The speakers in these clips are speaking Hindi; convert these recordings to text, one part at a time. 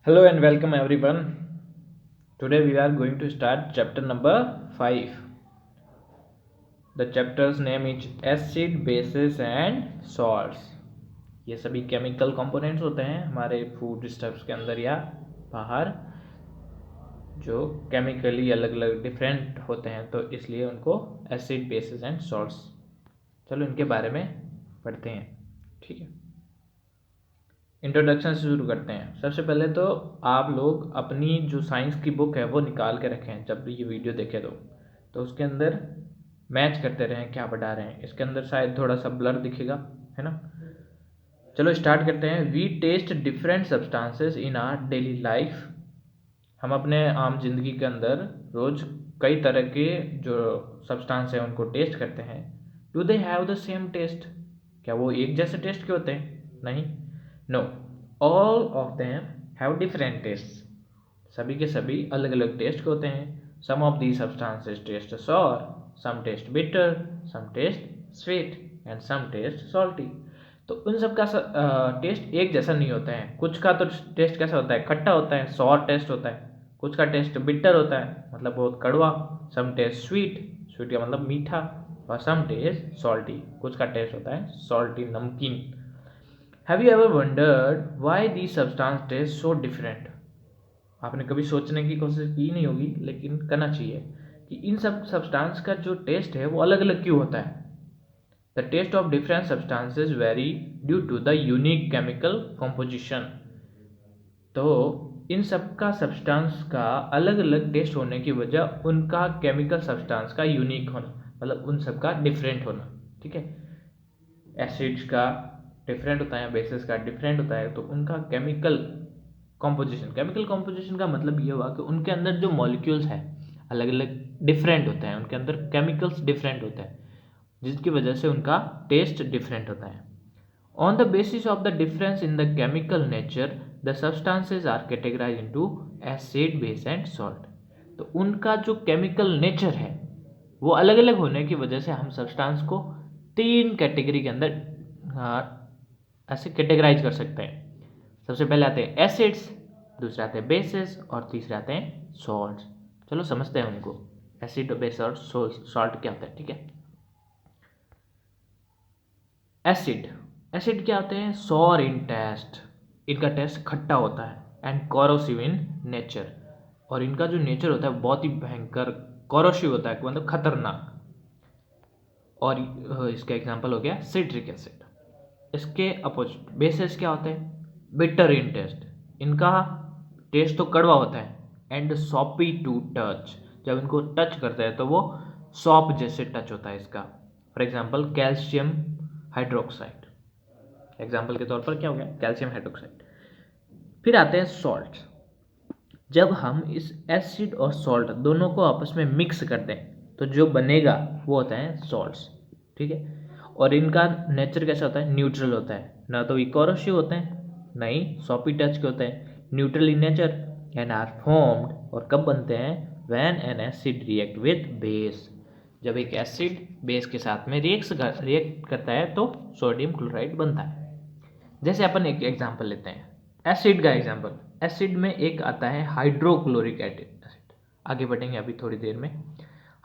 Hello and welcome everyone. Today we are going to start chapter number 5. The chapter's name is acid, bases and salts. ये सभी केमिकल कंपोनेंट्स होते हैं हमारे फूड स्टफ्स के अंदर या बाहर जो केमिकली अलग अलग डिफरेंट होते हैं, तो इसलिए उनको एसिड, बेसिस एंड सॉल्ट्स। चलो इनके बारे में पढ़ते हैं। ठीक है, इंट्रोडक्शन से शुरू करते हैं। सबसे पहले तो आप लोग अपनी जो साइंस की बुक है वो निकाल के रखें जब भी ये वीडियो देखें तो उसके अंदर मैच करते रहें क्या पढ़ा रहे हैं। इसके अंदर शायद थोड़ा सा ब्लर दिखेगा, है ना। चलो स्टार्ट करते हैं। We test different substances in our daily life. हम अपने आम जिंदगी के अंदर रोज कई तरह के जो सब्सटेंस हैं उनको टेस्ट करते हैं। Do they have the same taste? क्या वो एक जैसे टेस्ट के होते हैं? नहीं। No, all of them have different taste. सभी के सभी अलग अलग टेस्ट के होते हैं। Some of the substances taste sour, some taste bitter, some taste sweet and some taste salty. तो उन सब का टेस्ट एक जैसा नहीं होता है। कुछ का तो टेस्ट कैसा होता है, खट्टा होता है, सॉर टेस्ट होता है। कुछ का टेस्ट बिटर होता है, मतलब बहुत कड़वा। सम टेस्ट स्वीट, स्वीट का मतलब मीठा। और सम टेस्ट सॉल्टी, कुछ का टेस्ट होता है सॉल्टी, नमकीन। Have you ever wondered why the substance taste so different? आपने कभी सोचने की कोशिश की नहीं होगी, लेकिन करना चाहिए कि इन सब सब्सटेंस का जो टेस्ट है वो अलग अलग क्यों होता है। The taste of different substances vary due to the unique chemical composition. तो इन सब का सब्सटेंस का अलग अलग टेस्ट होने की वजह उनका केमिकल सब्सटेंस का यूनिक होना, मतलब उन सब का डिफरेंट होना। ठीक है, एसिड्स का डिफरेंट होता है, बेसिस का डिफरेंट होता है, तो उनका केमिकल कॉम्पोजिशन का मतलब ये हुआ कि उनके अंदर जो मॉलिक्यूल्स हैं अलग अलग डिफरेंट होते हैं, उनके अंदर केमिकल्स डिफरेंट होते हैं, जिसकी वजह से उनका टेस्ट डिफरेंट होता है। On the basis of the difference in the chemical nature the substances are categorize into acid, base and salt. तो उनका जो केमिकल नेचर है वो अलग अलग होने की वजह से हम सब्सटेंस को तीन कैटेगरी के अंदर ऐसे कैटेगराइज कर सकते हैं। सबसे पहले आते हैं एसिड्स, दूसरे आते हैं बेसिस और तीसरे आते हैं सॉल्ट्स। चलो समझते हैं उनको, एसिड, बेस और सॉल्ट क्या होता है। ठीक है, एसिड, एसिड क्या होते हैं? सॉर इन टेस्ट, इनका टेस्ट खट्टा होता है, एंड कॉरोसिव इन नेचर, और इनका जो नेचर होता है बहुत ही भयंकर कॉरोसिव होता है, मतलब खतरनाक। और इसका एग्जांपल हो गया सिट्रिक एसिड। इसके अपोजिट बेसिस क्या होते हैं? बिटर इन टेस्ट, इनका टेस्ट तो कड़वा होता है, एंड सॉपी टू टच, जब इनको टच करते हैं तो वो सॉप जैसे टच होता है इसका। For example calcium hydroxide, example के तौर पर क्या हो गया, कैल्शियम हाइड्रोक्साइड। फिर आते हैं सॉल्ट। जब हम इस एसिड और सॉल्ट दोनों को आपस में मिक्स कर दें तो जो बनेगा वो होता है सॉल्ट्स। ठीक है, और इनका नेचर कैसा होता है? न्यूट्रल होता है, ना तो इकोरोसिव होते हैं ना ही सॉपी टच के होते हैं, neutral in nature, and are formed, और कब बनते हैं? When an acid react with base, जब एक एसिड बेस के साथ में रिएक्ट करता है तो सोडियम क्लोराइड बनता है। जैसे अपन एक एग्जांपल लेते हैं, एसिड का एग्जांपल। एसिड में एक आता है हाइड्रोक्लोरिक एसिड। आगे बढ़ेंगे अभी थोड़ी देर में।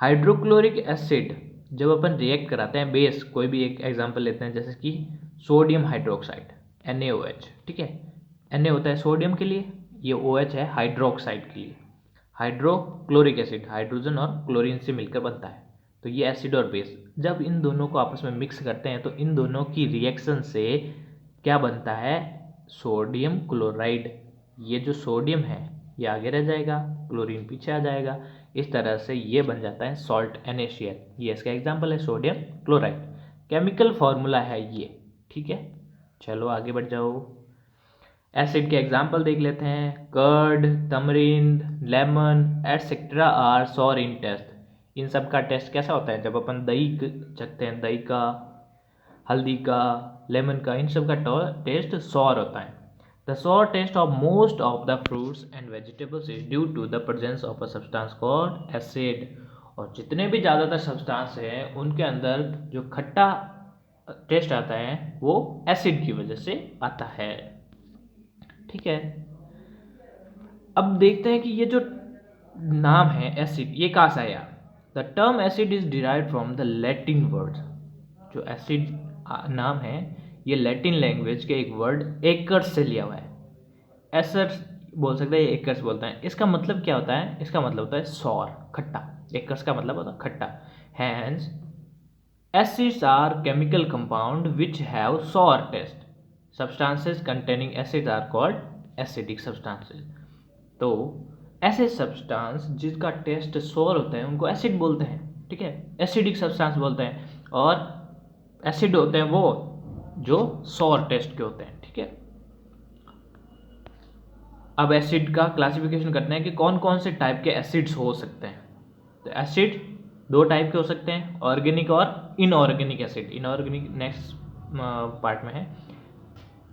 हाइड्रोक्लोरिक एसिड जब अपन रिएक्ट कराते हैं बेस, कोई भी एक एग्जांपल लेते हैं जैसे कि सोडियम हाइड्रोक्साइड, NaOH। ठीक है, Na होता है सोडियम के लिए, ये OH है हाइड्रोक्साइड के लिए। हाइड्रोक्लोरिक एसिड हाइड्रोजन और क्लोरीन से मिलकर बनता है। तो ये एसिड और बेस जब इन दोनों को आपस में मिक्स करते हैं तो इन दोनों की रिएक्शन से क्या बनता है? Sodium chloride. ये जो सोडियम है ये आगे रह जाएगा, क्लोरीन पीछे आ जाएगा, इस तरह से ये बन जाता है सॉल्ट NaCl। ये इसका एग्जांपल है सोडियम क्लोराइड, केमिकल फॉर्मूला है ये। ठीक है, चलो आगे बढ़ जाओ। एसिड के एग्जाम्पल देख लेते हैं। Curd, tamarind, lemon etcetera are sour in taste. इन सब का टेस्ट कैसा होता है? जब अपन दही चखते हैं, दही का, हल्दी का, लेमन का, इन सब का टेस्ट सॉर होता है। The sour taste of most of the fruits and vegetables is due to the presence of a substance called acid. और जितने भी ज़्यादातर सब्सटेंस हैं उनके अंदर जो खट्टा टेस्ट आता है वो एसिड की वजह से आता है। ठीक है, अब देखते हैं कि ये जो नाम है एसिड ये कहाँ से आया। The term acid is derived from the Latin word. जो एसिड नाम है ये लैटिन लैंग्वेज के एक वर्ड एकर्स से लिया हुआ है। एसर्स बोल सकते हैं, एकर्स बोलते हैं। इसका मतलब क्या होता है? इसका मतलब होता है सॉर, खट्टा। एकर्स का मतलब होता है खट्टा। Hence acids are chemical compound which have sour taste. Substances containing acids are called acidic substances. तो ऐसे सब्सटेंस जिसका टेस्ट सोर होता है उनको एसिड बोलते हैं, ठीक है, एसिडिक सब्सटेंस बोलते हैं। और एसिड होते हैं वो जो सोर टेस्ट के होते हैं, ठीक है। अब एसिड का क्लासिफिकेशन करते हैं कि कौन कौन से टाइप के एसिड्स हो सकते हैं। तो एसिड दो टाइप के हो सकते हैं, ऑर्गेनिक और inorganic acid. Inorganic next part में है,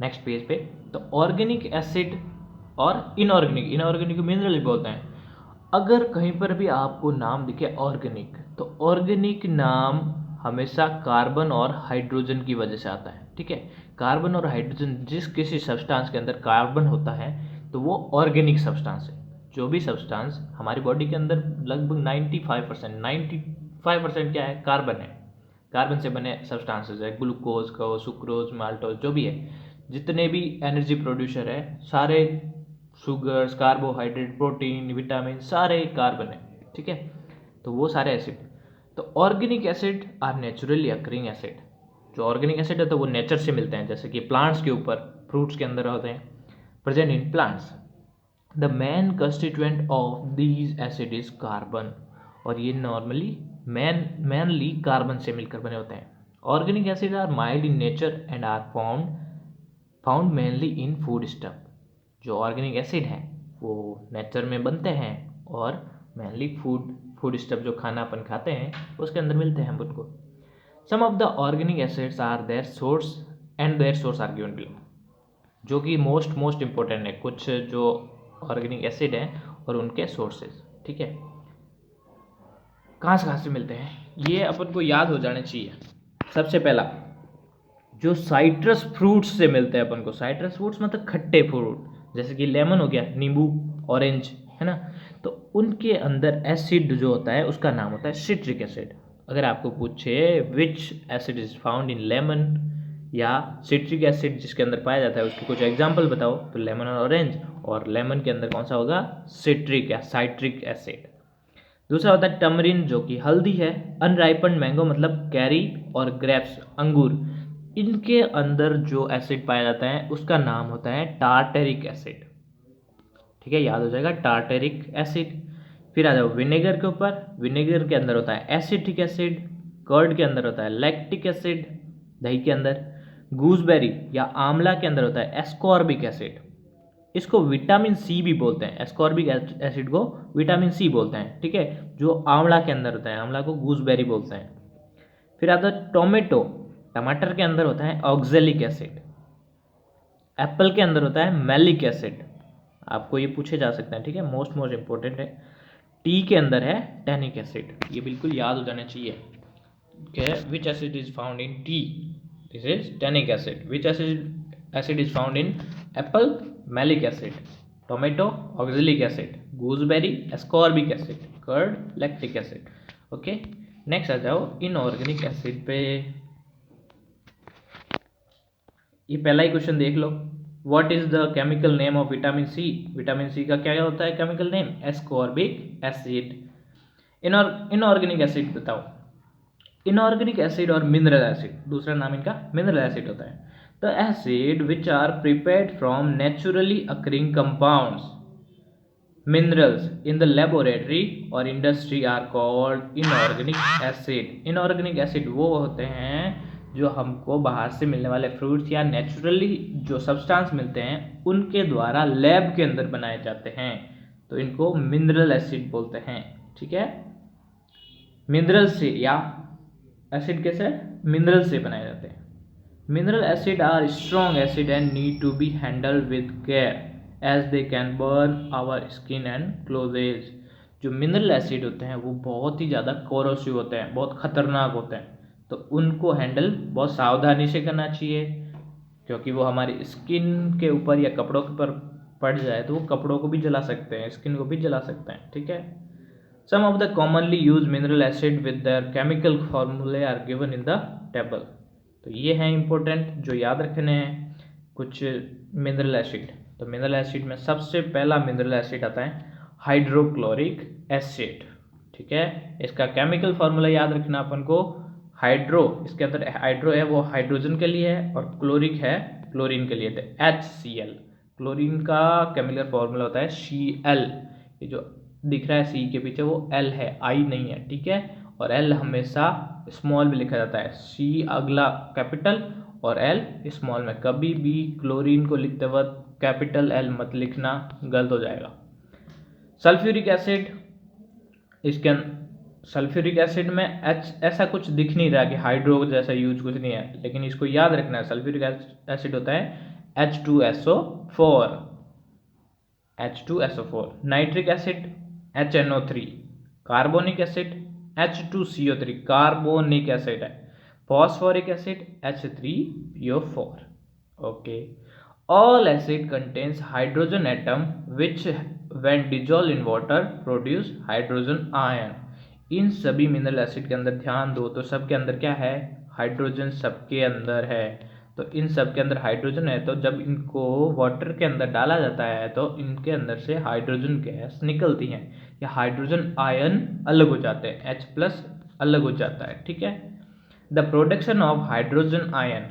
नेक्स्ट पेज पे। तो ऑर्गेनिक एसिड और इनऑर्गेनिक, इनऑर्गेनिक मिनरल बोलते हैं। अगर कहीं पर भी आपको नाम दिखे ऑर्गेनिक, तो ऑर्गेनिक नाम हमेशा कार्बन और हाइड्रोजन की वजह से आता है, ठीक है। कार्बन और हाइड्रोजन, जिस किसी सब्सटेंस के अंदर कार्बन होता है तो वो ऑर्गेनिक सब्सटेंस है। जो भी सब्सटेंस हमारी बॉडी के अंदर लगभग 95% क्या है? कार्बन है। कार्बन से बने सब्सटेंसेस है, ग्लूकोज का, सुक्रोज, माल्टोज, जो भी है, जितने भी एनर्जी प्रोड्यूसर है सारे शुगर्स, कार्बोहाइड्रेट, प्रोटीन, विटामिन, सारे कार्बन है, ठीक है। तो वो सारे एसिड। तो organic acid are naturally occurring acid. जो ऑर्गेनिक एसिड है तो वो नेचर से मिलते हैं, जैसे कि प्लांट्स के ऊपर, फ्रूट्स के अंदर होते हैं, present in plants. The main constituent of these acid is carbon. और ये नॉर्मली मेनली कार्बन से मिलकर बने होते हैं। Organic acid are mild in nature and are found mainly in food stuff. जो ऑर्गेनिक एसिड है वो नेचर में बनते हैं और मेनली फूड स्टफ, जो खाना अपन खाते हैं उसके अंदर मिलते हैं उनको। Some of the organic acids are their source and their source are given below. जो कि मोस्ट इंपॉर्टेंट है, कुछ जो ऑर्गेनिक एसिड है और उनके सोर्सेज, ठीक है, कहाँ से मिलते हैं ये अपन को याद हो जाने चाहिए। सबसे पहला जो साइट्रस फ्रूट्स से मिलते हैं अपन को, साइट्रस फ्रूट्स मतलब खट्टे फ्रूट, जैसे कि लेमन हो गया, नींबू, ऑरेंज, है ना। तो उनके अंदर एसिड जो होता है उसका नाम होता है सिट्रिक एसिड। अगर आपको पूछे विच acid is found in lemon या सिट्रिक एसिड जिसके अंदर पाया जाता है, उसके कुछ एग्जाम्पल बताओ, तो लेमन और ऑरेंज, और लेमन के अंदर कौन सा होगा? सिट्रिक या साइट्रिक एसिड। दूसरा होता है टमरिन, जो कि हल्दी है। अनराइपन्ड मैंगो मतलब कैरी, और ग्रेप्स अंगूर, इनके अंदर जो एसिड पाया जाता है उसका नाम होता है टार्टेरिक एसिड, ठीक है, याद हो जाएगा, टार्टेरिक एसिड। फिर आ जाओ विनेगर के ऊपर। विनेगर के अंदर होता है एसिटिक एसिड। कर्ड के अंदर होता है लैक्टिक एसिड, दही के अंदर। गूसबेरी या आंवला के अंदर होता है एस्कॉर्बिक एसिड। इसको विटामिन सी भी बोलते हैं, एस्कॉर्बिक एसिड को विटामिन सी बोलते हैं, ठीक है, जो आंवला के अंदर होता है, आंवला को गूसबेरी बोलते हैं। फिर आता है टोमेटो, टमाटर के अंदर होता है ऑक्जेलिक एसिड। एप्पल के अंदर होता है मैलिक एसिड। आपको ये पूछे जा सकते हैं, ठीक है, मोस्ट इंपॉर्टेंट है। टी के अंदर है टैनिक एसिड, ये बिल्कुल याद हो जाना चाहिए। Which acid is found in tea? This is tannic acid. Which acid is found in apple? Malic acid. Tomato oxalic acid. Gooseberry ascorbic acid. Curd lactic acid. Okay, next आ जाओ इनऑर्गेनिक एसिड पे। ये पहला ही क्वेश्चन देख लो। What is the chemical name of vitamin C? Vitamin C का क्या होता है chemical name? Ascorbic acid. Inorganic acid बताओ। इनऑर्गेनिक एसिड और मिनरल एसिड, दूसरा नाम इनका मिनरल एसिड होता है। The acid which are prepared from naturally occurring compounds, minerals in the laboratory और industry are called inorganic acid. Inorganic acid वो होते हैं जो हमको बाहर से मिलने वाले फ्रूट्स या नेचुरली जो सब्सटेंस मिलते हैं उनके द्वारा लैब के अंदर बनाए जाते हैं, तो इनको मिनरल एसिड बोलते हैं, ठीक है। मिनरल से या एसिड कैसे? मिनरल से बनाए जाते हैं। Mineral acid are strong acid and need to be handled with care as they can burn our skin and clothes. जो मिनरल एसिड होते हैं वो बहुत ही ज़्यादा कोरोसिव होते हैं, बहुत खतरनाक होते हैं, तो उनको हैंडल बहुत सावधानी से करना चाहिए, क्योंकि वो हमारी स्किन के ऊपर या कपड़ों के ऊपर पड़ जाए तो वो कपड़ों को भी जला सकते हैं, स्किन को भी जला सकते हैं, ठीक है। Some of the commonly use mineral acid with their chemical formulae are given in the table. तो ये हैं इंपॉर्टेंट जो याद रखने हैं कुछ मिनरल एसिड। तो मिनरल एसिड में सबसे पहला मिनरल एसिड आता है हाइड्रोक्लोरिक एसिड, ठीक है। इसका केमिकल फॉर्मूला याद रखना अपन को, हाइड्रो, इसके अंदर हाइड्रो है वो हाइड्रोजन के लिए है और क्लोरिक है क्लोरीन के लिए, तो HCl। क्लोरीन का केमिकल फॉर्मूला होता है Cl। ये जो दिख रहा है C के पीछे वो L है, I नहीं है, ठीक है। और L हमेशा स्मॉल में लिखा जाता है, C अगला कैपिटल और L स्मॉल में। कभी भी क्लोरीन को लिखते वक्त कैपिटल L मत लिखना, गलत हो जाएगा। सल्फ्यूरिक एसिड, इसके सल्फ्यूरिक एसिड में ऐसा कुछ दिख नहीं रहा कि हाइड्रो जैसा यूज कुछ नहीं है, लेकिन इसको याद रखना है। सल्फ्यूरिक एसिड होता है H2SO4। Nitric acid HNO3। Carbonic acid H2CO3, carbonic acid है। Phosphoric acid H3PO4। Okay, all acid contains hydrogen atom which when dissolve in water produce hydrogen ion. इन सभी मिनरल एसिड के अंदर ध्यान दो तो सबके अंदर क्या है, हाइड्रोजन सबके अंदर है। तो इन सब के अंदर हाइड्रोजन है, तो जब इनको वाटर के अंदर डाला जाता है तो इनके अंदर से हाइड्रोजन गैस निकलती है या हाइड्रोजन आयन अलग हो जाते हैं, H+ अलग हो जाता है, ठीक है। The production of hydrogen ion,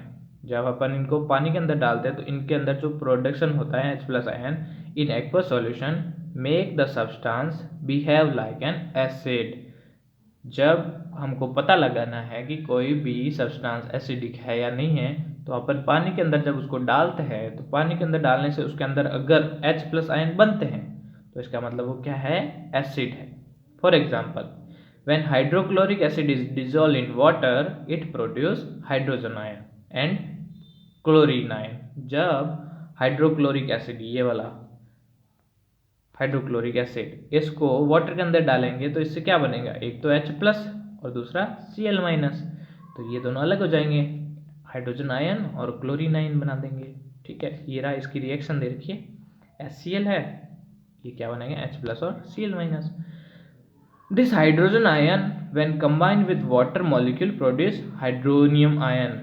जब अपन इनको पानी के अंदर डालते हैं तो इनके अंदर जो प्रोडक्शन होता है H+ ion in aqua solution make the substance behave like an acid. जब हमको पता लगाना है कि कोई भी सब्सटेंस एसिडिक है या नहीं है तो अपन पानी के अंदर जब उसको डालते हैं तो पानी के अंदर डालने से उसके अंदर अगर H+ आयन बनते हैं तो इसका मतलब वो क्या है, एसिड है। For example, when hydrochloric acid is dissolved in water it produce hydrogen ion and chlorine ion। जब हाइड्रोक्लोरिक एसिड, ये वाला हाइड्रोक्लोरिक एसिड, इसको वाटर के अंदर डालेंगे तो इससे क्या बनेगा, एक तो H+ और दूसरा Cl-। तो ये दोनों अलग हो जाएंगे, हाइड्रोजन आयन और क्लोरीन आयन बना देंगे, ठीक है। ये रहा इसकी रिएक्शन दे रखिए, HCl है, ये क्या बनेगा, H+ और Cl-। This hydrogen ion when combined with water molecule produce hydronium ion.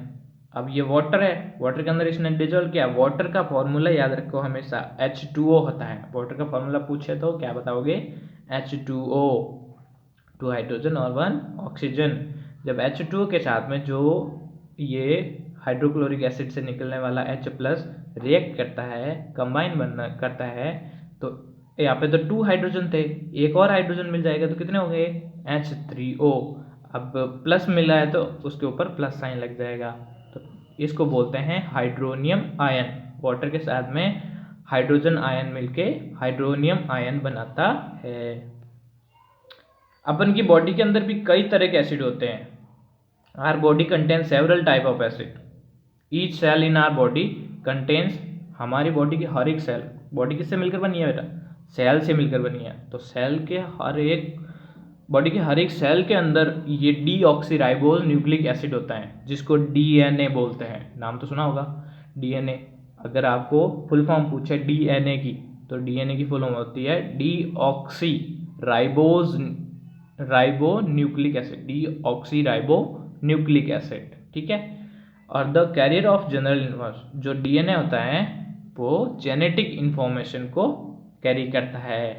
अब ये वाटर है, वाटर के अंदर इसने डिजोल्व किया। वाटर का फॉर्मूला याद रखो हमेशा H2O होता है। वाटर का फॉर्मूला पूछे तो क्या बताओगे, H2O, 2 हाइड्रोजन और 1 ऑक्सीजन। जब H2O के साथ में जो ये हाइड्रोक्लोरिक एसिड से निकलने वाला H+ रिएक्ट करता है, कंबाइन बनना करता है, तो यहाँ पे तो 2 हाइड्रोजन थे, एक और हाइड्रोजन मिल जाएगा तो कितने हो गए, H3O। अब प्लस मिला है तो उसके ऊपर प्लस साइन लग जाएगा, तो इसको बोलते हैं हाइड्रोनियम आयन। वाटर के साथ में हाइड्रोजन आयन मिलके हाइड्रोनियम आयन बनाता है। अपन की बॉडी के अंदर भी कई तरह के एसिड होते हैं। Our body contains several type of acid. Each cell in our body contains, हमारी बॉडी की हर एक सेल, बॉडी किससे मिलकर बनी है बेटा, सेल से मिलकर बनी है। तो सेल के हर एक, बॉडी के हर एक सेल के अंदर ये डीऑक्सीराइबोज न्यूक्लिक एसिड होता है, जिसको DNA बोलते हैं। नाम तो सुना होगा DNA। अगर आपको फुल फॉर्म पूछे DNA की, तो DNA की फुल फॉर्म होती है deoxyribo nucleic acid, deoxyribo acid, ठीक है। और the carrier of general information, जो DNA होता है वो जेनेटिक इंफॉर्मेशन को कैरी करता है।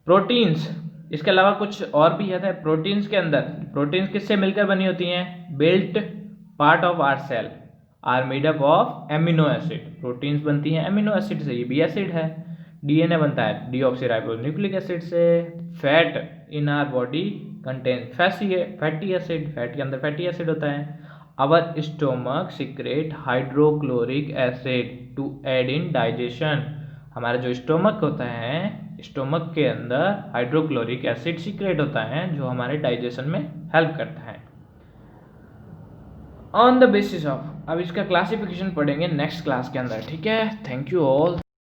प्रोटीन्स, इसके अलावा कुछ और भी है प्रोटीन्स के अंदर। प्रोटीन्स किससे मिलकर बनी होती हैं, built part of our cell are made up of amino acid. Proteins बनती हैं एमिनो एसिड से, ये भी एसिड है। DNA बनता है डीऑक्सीराइबोन्यूक्लिक एसिड से। Fat in our body contain fatty acid, fat के अंदर फैटी एसिड होता है। Our stomach secrete hydrochloric acid to aid in digestion. हमारा जो स्टोमक होता है, स्टोमक के अंदर हाइड्रोक्लोरिक एसिड सीक्रेट होता है जो हमारे डाइजेशन में हेल्प करता है। ऑन द बेसिस ऑफ, अब इसका क्लासिफिकेशन पढ़ेंगे नेक्स्ट क्लास के अंदर, ठीक है। Thank you all.